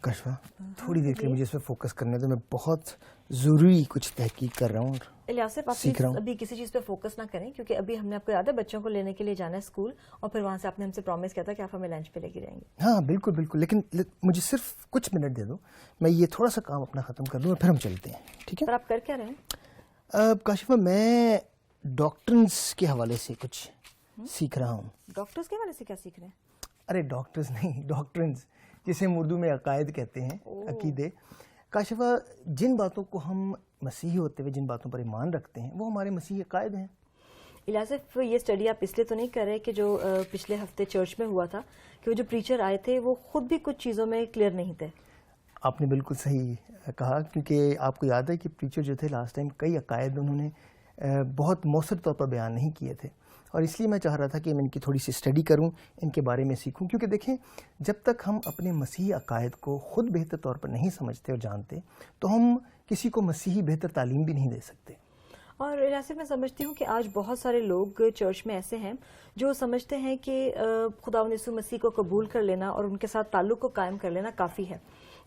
کشفا تھوڑی دیر کے لیے مجھے اس پہ فوکس کرنے دو. میں بہت ضروری کچھ تحقیق کر رہا ہوں. الیاسف آپ ابھی کسی چیز پہ فوکس نہ کریں, کیونکہ ابھی ہم نے آپ کو یاد ہے بچوں کو لینے کے لیے جانا ہے اسکول, اور پھر وہاں سے آپ نے ہم سے پرومس کیا تھا کہ آپ ہمیں لنچ پہ لے کے جائیں گے. ہاں بالکل بالکل, لیکن مجھے صرف کچھ منٹ دے دو, میں یہ تھوڑا سا کام اپنا ختم کر لوں اور پھر ہم چلتے ہیں, ٹھیک ہے؟ پر آپ کر کیا رہے ہیں؟ کاشفہ میں ڈاکٹرز کے حوالے سے کچھ سیکھ رہا ہوں. ڈاکٹرز کے حوالے سے کیا سیکھ رہے ہیں؟ ارے ڈاکٹرز نہیں, ڈاکٹرنز, جسے ہم اردو میں عقائد کہتے ہیں, عقیدے. کاشفہ جن باتوں کو ہم مسیحی ہوتے ہوئے جن باتوں پر ایمان رکھتے ہیں وہ ہمارے مسیحی عقائد ہیں. الیاسف یہ اسٹڈی آپ اس لیے تو نہیں کر رہے کہ جو پچھلے ہفتے چرچ میں ہوا تھا کہ وہ جو پریچر آئے تھے وہ خود بھی کچھ چیزوں میں کلیئر نہیں تھے؟ آپ نے بالکل صحیح کہا, کیونکہ آپ کو یاد ہے کہ پریچر جو تھے لاسٹ ٹائم کئی عقائد انہوں نے بہت مؤثر طور پر بیان نہیں کیے تھے, اور اس لیے میں چاہ رہا تھا کہ میں ان کی تھوڑی سی اسٹڈی کروں, ان کے بارے میں سیکھوں. کیونکہ دیکھیں, جب تک ہم اپنے مسیحی عقائد کو خود بہتر طور پر نہیں سمجھتے اور جانتے تو ہم کسی کو مسیحی بہتر تعلیم بھی نہیں دے سکتے. اور الیاسف میں سمجھتی ہوں کہ آج بہت سارے لوگ چرچ میں ایسے ہیں جو سمجھتے ہیں کہ خداوند یسوع مسیح کو قبول کر لینا اور ان کے ساتھ تعلق کو قائم کر لینا کافی ہے,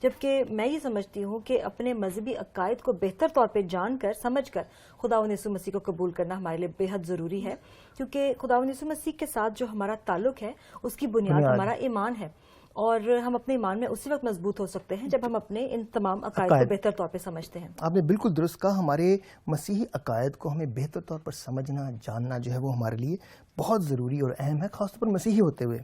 جبکہ میں یہ سمجھتی ہوں کہ اپنے مذہبی عقائد کو بہتر طور پہ جان کر سمجھ کر خداوند یسوع مسیح کو قبول کرنا ہمارے لیے بے حد ضروری ہے, کیونکہ خداوند یسوع مسیح کے ساتھ جو ہمارا تعلق ہے اس کی بنیاد ہمارا ایمان ہے, اور ہم اپنے ایمان میں اسی وقت مضبوط ہو سکتے ہیں جب ہم اپنے ان تمام عقائد کو بہتر طور پہ سمجھتے ہیں. آپ نے بالکل درست کہا, ہمارے مسیحی عقائد کو ہمیں بہتر طور پر سمجھنا جاننا جو ہے وہ ہمارے لیے بہت ضروری اور اہم ہے, خاص طور پر مسیحی ہوتے ہوئے.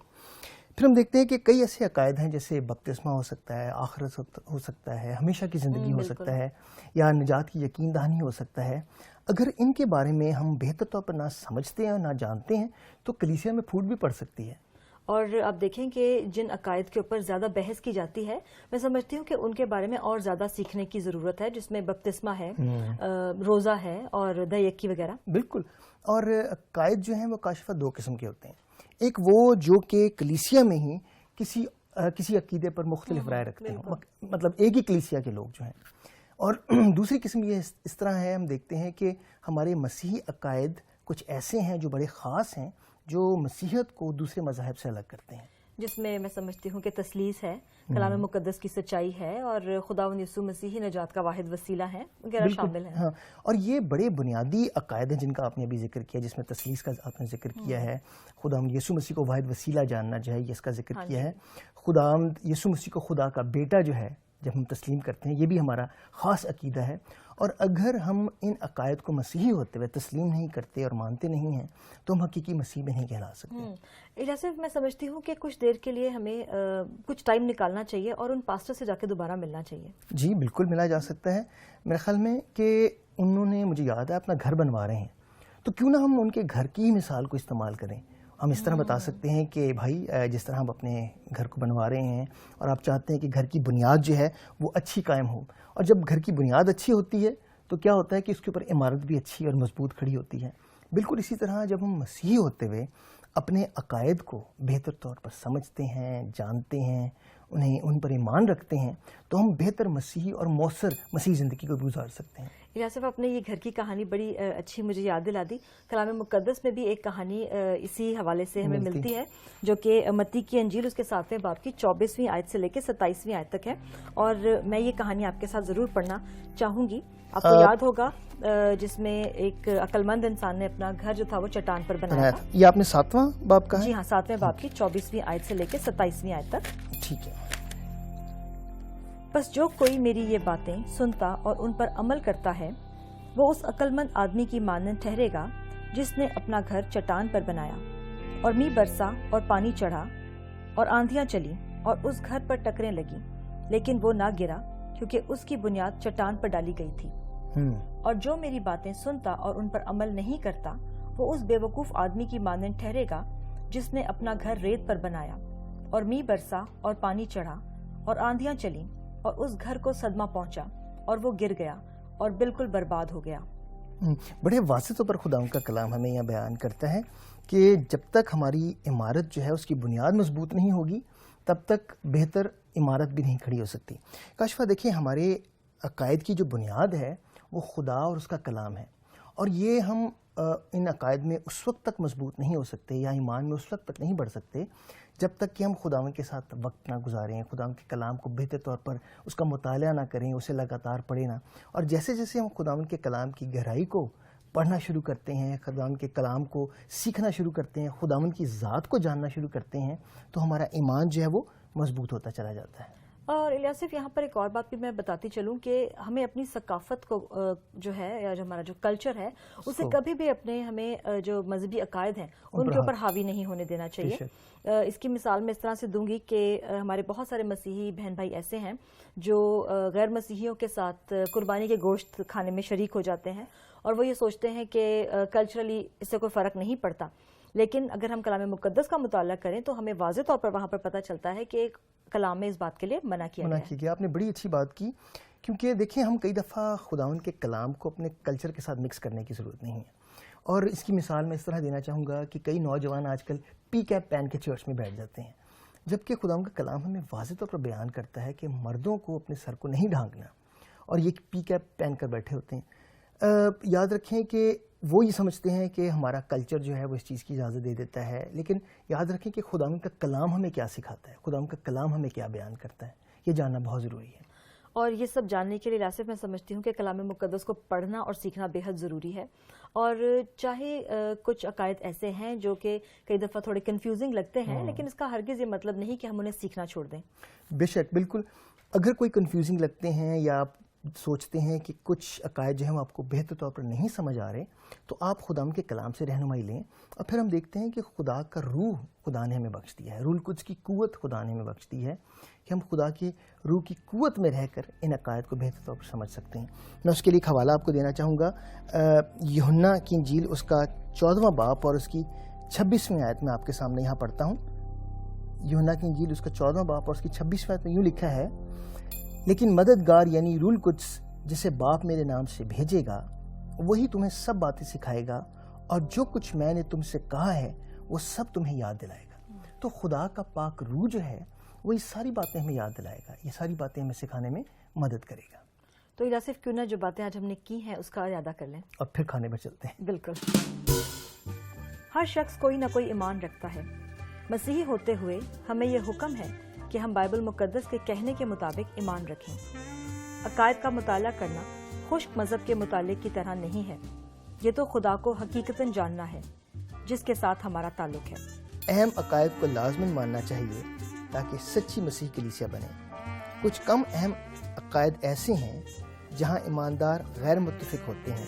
پھر ہم دیکھتے ہیں کہ کئی ایسے عقائد ہیں جیسے بپتسمہ ہو سکتا ہے, آخرت ہو سکتا ہے, ہمیشہ کی زندگی ہو سکتا ہے, یا نجات کی یقین دہانی ہو سکتا ہے. اگر ان کے بارے میں ہم بہتر طور پر نہ سمجھتے ہیں نہ جانتے ہیں تو کلیسیا میں پھوٹ بھی پڑ سکتی ہے. اور آپ دیکھیں کہ جن عقائد کے اوپر زیادہ بحث کی جاتی ہے میں سمجھتی ہوں کہ ان کے بارے میں اور زیادہ سیکھنے کی ضرورت ہے, جس میں بپتسمہ ہے, روزہ ہے اور دہیکی وغیرہ. بالکل. اور عقائد جو ہیں وہ کاشفہ دو قسم کے ہوتے ہیں. ایک وہ جو کہ کلیسیا میں ہی کسی عقیدے پر مختلف رائے رکھتے ہیں, مطلب ایک ہی کلیسیا کے لوگ جو ہیں. اور دوسری قسم یہ اس طرح ہے, ہم دیکھتے ہیں کہ ہمارے مسیحی عقائد کچھ ایسے ہیں جو بڑے خاص ہیں جو مسیحیت کو دوسرے مذاہب سے الگ کرتے ہیں, جس میں میں سمجھتی ہوں کہ تثلیث ہے, کلام مقدس کی سچائی ہے, اور خداوند یسوع مسیح نجات کا واحد وسیلہ ہے وغیرہ شامل ہیں. ہاں, اور یہ بڑے بنیادی عقائد ہیں جن کا آپ نے ابھی ذکر کیا, جس میں تثلیث کا آپ نے ذکر کیا ہے, خداوند یسوع مسیح کو واحد وسیلہ جاننا جو ہے یہ اس کا ذکر کیا ہے, خداوند یسوع مسیح کو خدا کا بیٹا جو ہے جب ہم تسلیم کرتے ہیں یہ بھی ہمارا خاص عقیدہ ہے. اور اگر ہم ان عقائد کو مسیحی ہوتے ہوئے تسلیم نہیں کرتے اور مانتے نہیں ہیں تو ہم حقیقی مسیح میں نہیں کہلا سکتے. الیاسف میں سمجھتی ہوں کہ کچھ دیر کے لیے ہمیں کچھ ٹائم نکالنا چاہیے اور ان پاسٹر سے جا کے دوبارہ ملنا چاہیے. جی بالکل ملا جا سکتا ہے. میرے خیال میں کہ انہوں نے, مجھے یاد ہے, اپنا گھر بنوا رہے ہیں, تو کیوں نہ ہم ان کے گھر کی ہی مثال کو استعمال کریں. ہم اس طرح بتا سکتے ہیں کہ بھائی جس طرح ہم اپنے گھر کو بنوا رہے ہیں اور آپ چاہتے ہیں کہ گھر کی بنیاد جو ہے وہ اچھی قائم ہو, اور جب گھر کی بنیاد اچھی ہوتی ہے تو کیا ہوتا ہے کہ اس کے اوپر عمارت بھی اچھی اور مضبوط کھڑی ہوتی ہے. بالکل اسی طرح جب ہم مسیحی ہوتے ہوئے اپنے عقائد کو بہتر طور پر سمجھتے ہیں, جانتے ہیں, ان پر ایمان رکھتے ہیں تو ہم بہتر مسیحی اور مؤثر مسیحی زندگی کو گزار سکتے ہیں. الیاسف آپ نے یہ گھر کی کہانی بڑی اچھی مجھے یاد دلا دی. کلام مقدس میں بھی ایک کہانی اسی حوالے سے ہمیں ملتی ہے جو کہ متی کی انجیل اس کے 7ویں باب کی 24ویں آیت سے لے کے 27ویں آیت تک ہے, اور میں یہ کہانی آپ کے ساتھ ضرور پڑھنا چاہوں گی. آپ کو یاد ہوگا جس میں ایک عقلمند انسان نے اپنا گھر جو تھا وہ چٹان پر بنایا تھا. یہ آپ نے 7واں باب کہا؟ جی ہاں, 7ویں باب کی 24ویں آیت سے لے کے 27ویں آیت تک. ٹھیک ہے. بس جو کوئی میری یہ باتیں سنتا اور ان پر عمل کرتا ہے وہ اس عقلمند آدمی کی مانند ٹھہرے گا جس نے اپنا گھر چٹان پر بنایا, اور میںہ برسا اور پانی چڑھا اور آندھیاں چلی اور اس گھر پر ٹکریں لگی, لیکن وہ نہ گرا کیونکہ اس کی بنیاد چٹان پر ڈالی گئی تھی. اور جو میری باتیں سنتا اور ان پر عمل نہیں کرتا وہ اس بے وقوف آدمی کی مانند ٹھہرے گا جس نے اپنا گھر ریت پر بنایا, اور میںہ برسا اور پانی چڑھا اور آندھیاں چلیں اور اس گھر کو صدمہ پہنچا اور وہ گر گیا اور بالکل برباد ہو گیا. بڑے واضح طور پر خدا ان کا کلام ہمیں یہاں بیان کرتا ہے کہ جب تک ہماری عمارت جو ہے اس کی بنیاد مضبوط نہیں ہوگی تب تک بہتر عمارت بھی نہیں کھڑی ہو سکتی. کاشفہ دیکھیں، ہمارے عقائد کی جو بنیاد ہے وہ خدا اور اس کا کلام ہے، اور یہ ہم ان عقائد میں اس وقت تک مضبوط نہیں ہو سکتے یا ایمان میں اس وقت تک نہیں بڑھ سکتے جب تک کہ ہم خداوند کے ساتھ وقت نہ گزاریں، خداوند کے کلام کو بہتر طور پر اس کا مطالعہ نہ کریں، اسے لگاتار پڑھیں نہ. اور جیسے جیسے ہم خداوند کے کلام کی گہرائی کو پڑھنا شروع کرتے ہیں، خداوند کے کلام کو سیکھنا شروع کرتے ہیں، خداوند کی ذات کو جاننا شروع کرتے ہیں، تو ہمارا ایمان جو ہے وہ مضبوط ہوتا چلا جاتا ہے. اور الیاسف، یہاں پر ایک اور بات بھی میں بتاتی چلوں کہ ہمیں اپنی ثقافت کو جو ہے یا جو ہمارا جو کلچر ہے اسے کبھی بھی اپنے ہمیں جو مذہبی عقائد ہیں ان کے اوپر حاوی نہیں ہونے دینا چاہیے. اس کی مثال میں اس طرح سے دوں گی کہ ہمارے بہت سارے مسیحی بہن بھائی ایسے ہیں جو غیر مسیحیوں کے ساتھ قربانی کے گوشت کھانے میں شریک ہو جاتے ہیں، اور وہ یہ سوچتے ہیں کہ کلچرلی اس سے کوئی فرق نہیں پڑتا. لیکن اگر ہم کلام مقدس کا مطالعہ کریں تو ہمیں واضح طور پر وہاں پر پتہ چلتا ہے کہ کلام میں اس بات کے لیے منع کیا گیا. آپ نے بڑی اچھی بات کی، کیونکہ دیکھیں ہم کئی دفعہ خداوند کے کلام کو اپنے کلچر کے ساتھ مکس کرنے کی ضرورت نہیں ہے. اور اس کی مثال میں اس طرح دینا چاہوں گا کہ کئی نوجوان آج کل پی کیپ پہن کے چرچ میں بیٹھ جاتے ہیں، جبکہ خداوند کا کلام ہمیں واضح طور پر بیان کرتا ہے کہ مردوں کو اپنے سر کو نہیں ڈھانکنا، اور یہ پی کیپ پہن کر بیٹھے ہوتے ہیں. یاد رکھیں کہ وہ یہ سمجھتے ہیں کہ ہمارا کلچر جو ہے وہ اس چیز کی اجازت دے دیتا ہے، لیکن یاد رکھیں کہ خداوند کا کلام ہمیں کیا سکھاتا ہے، خداوند کا کلام ہمیں کیا بیان کرتا ہے، یہ جاننا بہت ضروری ہے. اور یہ سب جاننے کے لیے الیاسف میں سمجھتی ہوں کہ کلام مقدس کو پڑھنا اور سیکھنا بے حد ضروری ہے. اور چاہے کچھ عقائد ایسے ہیں جو کہ کئی دفعہ تھوڑے کنفیوزنگ لگتے ہیں، لیکن اس کا ہرگز یہ مطلب نہیں کہ ہم انہیں سیکھنا چھوڑ دیں. بے شک، بالکل. اگر کوئی کنفیوزنگ لگتے ہیں یا آپ سوچتے ہیں کہ کچھ عقائد جو ہیں وہ آپ کو بہتر طور پر نہیں سمجھ آ رہے، تو آپ خداوند کے کلام سے رہنمائی لیں، اور پھر ہم دیکھتے ہیں کہ خدا کا روح خدا نے ہمیں بخش دیا ہے، روح القدس کی قوت خدا نے ہمیں بخش دی ہے کہ ہم خدا کی روح کی قوت میں رہ کر ان عقائد کو بہتر طور پر سمجھ سکتے ہیں. میں اس کے لیے ایک حوالہ آپ کو دینا چاہوں گا. یوحنا کی انجیل اس کا 14واں باب اور اس کی 26ویں آیت میں آپ کے سامنے یہاں پڑھتا ہوں. یوحنا کی انجیل اس کا 14واں باب اور اس کی 26ویں آیت میں یوں لکھا ہے، لیکن مددگار یعنی روح القدس جسے باپ میرے نام سے بھیجے گا وہی تمہیں سب باتیں سکھائے گا، اور جو کچھ میں نے تم سے کہا ہے وہ سب تمہیں یاد دلائے گا. تو خدا کا پاک روح جو ہے وہ یہ ساری باتیں ہمیں یاد دلائے گا، یہ ساری باتیں ہمیں سکھانے میں مدد کرے گا. تو الیاسف کیوں نہ جو باتیں آج ہم نے کی ہیں اس کا ارادہ کر لیں اور پھر کھانے پر چلتے ہیں. بالکل. ہر شخص کوئی نہ کوئی ایمان رکھتا ہے. مسیحی ہوتے ہوئے ہمیں یہ حکم ہے کہ ہم بائبل مقدس کے کہنے کے مطابق ایمان رکھیں. عقائد کا مطالعہ کرنا خشک مذہب کے مطالعے کی طرح نہیں ہے، یہ تو خدا کو حقیقتاً جاننا ہے جس کے ساتھ ہمارا تعلق ہے. اہم عقائد کو لازماً ماننا چاہیے تاکہ سچی مسیح کلیسیا بنے. کچھ کم اہم عقائد ایسے ہیں جہاں ایماندار غیر متفق ہوتے ہیں،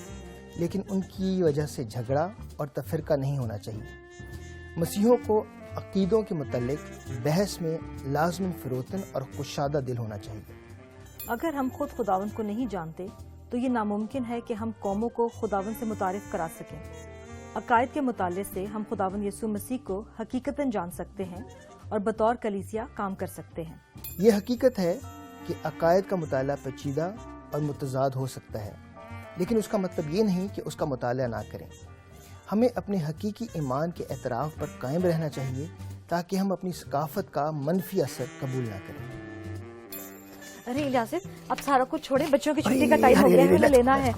لیکن ان کی وجہ سے جھگڑا اور تفرقہ نہیں ہونا چاہیے. مسیحیوں کو عقیدوں کے متعلق بحث میں لازماً فروتن اور کشادہ دل ہونا چاہیے. اگر ہم خود خداوند کو نہیں جانتے تو یہ ناممکن ہے کہ ہم قوموں کو خداوند سے متعارف کرا سکیں. عقائد کے مطالعے سے ہم خداوند یسوع مسیح کو حقیقتاً جان سکتے ہیں اور بطور کلیسیا کام کر سکتے ہیں. یہ حقیقت ہے کہ عقائد کا مطالعہ پیچیدہ اور متضاد ہو سکتا ہے، لیکن اس کا مطلب یہ نہیں کہ اس کا مطالعہ نہ کریں. ہمیں اپنے حقیقی ایمان کے اعتراف پر قائم رہنا چاہیے تاکہ ہم اپنی ثقافت کا منفی اثر قبول نہ کریں. ارے الیاسف، اب سارا کچھ چھوڑیں، بچوں کی چھٹی کا ٹائم ہو گیا ہے، ہمیں لینا ہے.